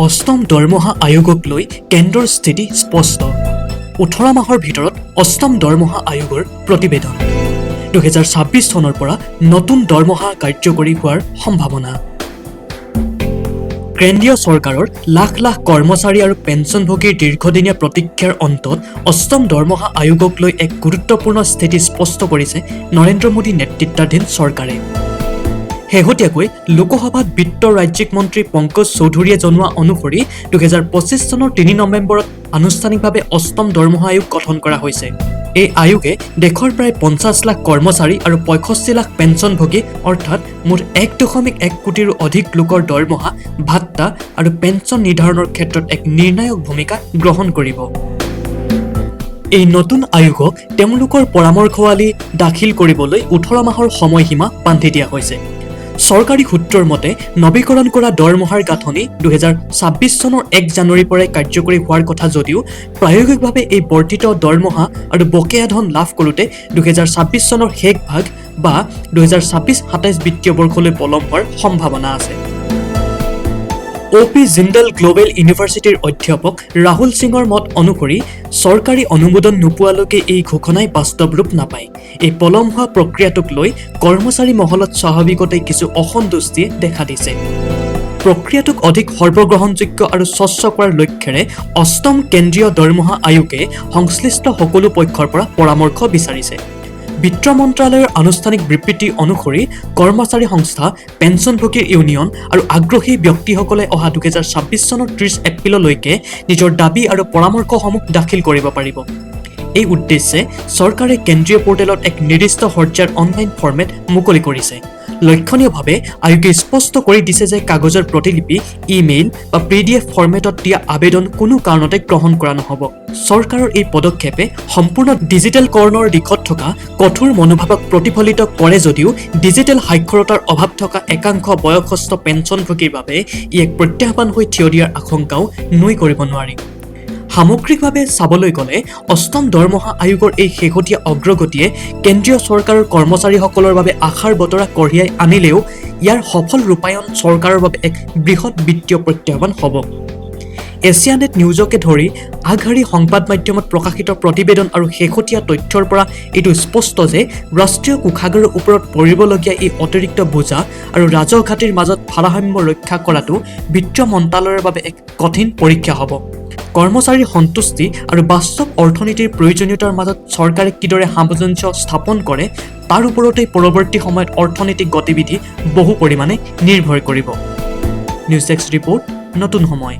অষ্টম দৰমহা আয়োগক লৈ কেন্দ্ৰৰ স্থিতি স্পষ্ট 18 মাহৰ ভিতৰত অষ্টম দৰমহা আয়োগৰ প্ৰতিবেদন 2026 চনৰ পৰা নতুন দৰমহা কাৰ্যকৰী হোৱাৰ সম্ভাৱনা কেন্দ্ৰীয় চৰকাৰৰ লাখ লাখ কৰ্মচাৰী আৰু পেঞ্চনভোগীৰ দীৰ্ঘদিনীয়া প্ৰতীক্ষাৰ অন্তত অষ্টম দৰমহা আয়োগক লৈ এক গুৰুত্বপূৰ্ণ স্থিতি স্পষ্ট কৰিছে নৰেন্দ্ৰ মোদী নেতৃত্বাধীন চৰকাৰে শেহতীয়াকৈ লোকসভাত বিত্ত ৰাজ্যিক মন্ত্ৰী পংকজ চৌধুৰীয়ে জনোৱা অনুসৰি 2025 চনৰ 3 নৱেম্বৰত আনুষ্ঠানিকভাৱে অষ্টম দৰমহা আয়োগ গঠন কৰা হৈছে এই আয়োগে দেশৰ প্ৰায় 50 লাখ কৰ্মচাৰী আৰু 65 লাখ পেঞ্চনভোগী অৰ্থাৎ মুঠ 1.1 কোটিৰো অধিক লোকৰ দৰমহা ভাত্তা আৰু পেঞ্চন নিৰ্ধাৰণৰ ক্ষেত্ৰত এক নিৰ্ণায়ক ভূমিকা গ্ৰহণ কৰিব এই নতুন আয়োগক তেওঁলোকৰ পৰামৰ্শৱালী দাখিল কৰিবলৈ 18 মাহৰ সময়সীমা বান্ধি দিয়া হৈছে চৰকাৰী সূত্ৰৰ মতে নৱীকৰণ কৰা দৰমহাৰ গাঁথনি 2026 চনৰ 1 জানুৱাৰীৰ পৰা কাৰ্যকৰী হোৱাৰ কথা যদিও প্ৰায়োগিকভাৱে এই বৰ্ধিত দৰমহা আৰু বকেয়া ধন লাভ কৰোঁতে 2026 চনৰ শেষ ভাগ বা 2026-27 বিত্তীয় বৰ্ষলৈ পলম হোৱাৰ সম্ভাৱনা আছে OP জিন্দাল গ্লোবেল ইউনিভাৰ্চিটিৰ অধ্যাপক ৰাহুল সিঙৰ মত অনুসৰি চৰকাৰী অনুমোদন নোপোৱালৈকে এই ঘোষণাই বাস্তৱ ৰূপ নাপায় এই পলম হোৱা প্ৰক্ৰিয়াটোক লৈ কৰ্মচাৰী মহলত স্বাভাৱিকতে কিছু অসন্তুষ্টি দেখা দিছে প্ৰক্ৰিয়াটোক অধিক সৰ্বগ্ৰহণযোগ্য আৰু স্বচ্ছ কৰাৰ লক্ষ্যৰে অষ্টম কেন্দ্ৰীয় দৰমহা আয়োগে সংশ্লিষ্ট সকলো পক্ষৰ পৰা পৰামৰ্শ বিচাৰিছে বিত্ত মন্ত্ৰালয়ৰ আনুষ্ঠানিক বিবৃতি অনুসৰি কৰ্মচাৰী সংস্থা পেঞ্চনভোগীৰ ইউনিয়ন আৰু আগ্ৰহী ব্যক্তিসকলে অহা 2026 চনৰ 30 এপ্ৰিললৈকে নিজৰ দাবী আৰু পৰামৰ্শসমূহ দাখিল কৰিব পাৰিব এই উদ্দেশ্যে চৰকাৰে কেন্দ্ৰীয় পৰ্টেলত এক নিৰ্দিষ্ট পৰ্যায়ৰ অনলাইন ফৰ্মেট মুকলি কৰিছে লক্ষণীয়ভাৱে আয়োগে স্পষ্ট কৰি দিছে যে কাগজৰ প্ৰতিলিপি ইমেইল বা PDF ফৰ্মেটত দিয়া আবেদন কোনো কাৰণতে গ্ৰহণ কৰা নহব চৰকাৰৰ এই পদক্ষেপে সম্পূৰ্ণ ডিজিটেলকৰণৰ দিশত থকা কঠোৰ মনোভাৱক প্ৰতিফলিত কৰে যদিও ডিজিটেল সাক্ষৰতাৰ অভাৱ থকা একাংশ বয়সস্থ পেঞ্চনভোগীৰ বাবে ই এক প্ৰত্যাহ্বান হৈ থিয় দিয়াৰ আশংকাও নুই কৰিব নোৱাৰি সামগ্ৰিকভাৱে চাবলৈ গ'লে অষ্টম দৰমহা আয়োগৰ এই শেহতীয়া অগ্ৰগতিয়ে কেন্দ্ৰীয় চৰকাৰৰ কৰ্মচাৰীসকলৰ বাবে আশাৰ বতৰা কঢ়িয়াই আনিলেও ইয়াৰ সফল ৰূপায়ণ চৰকাৰৰ বাবে এক বৃহৎ বিত্তীয় প্ৰত্যাহ্বান হ'ব এছিয়ানেট নিউজকে ধৰি আগশাৰী সংবাদ মাধ্যমত প্ৰকাশিত প্ৰতিবেদন আৰু শেহতীয়া তথ্যৰ পৰা এইটো স্পষ্ট যে ৰাষ্ট্ৰীয় কোষাগাৰৰ ওপৰত পৰিবলগীয়া এই অতিৰিক্ত বোজা আৰু ৰাজহঘাটিৰ মাজত ভাৰসাম্য ৰক্ষা কৰাটো বিত্ত মন্ত্ৰালয়ৰ বাবে এক কঠিন পৰীক্ষা হ'ব কৰ্মচাৰীৰ সন্তুষ্টি আৰু বাস্তৱ অৰ্থনীতিৰ প্ৰয়োজনীয়তাৰ মাজত চৰকাৰে কিদৰে সামঞ্জস্য স্থাপন কৰে তাৰ ওপৰতেই পৰৱৰ্তী সময়ত অৰ্থনৈতিক গতিবিধি বহু পৰিমাণে নিৰ্ভৰ কৰিব নিউজ ডেস্ক ৰিপৰ্ট নতুন সময়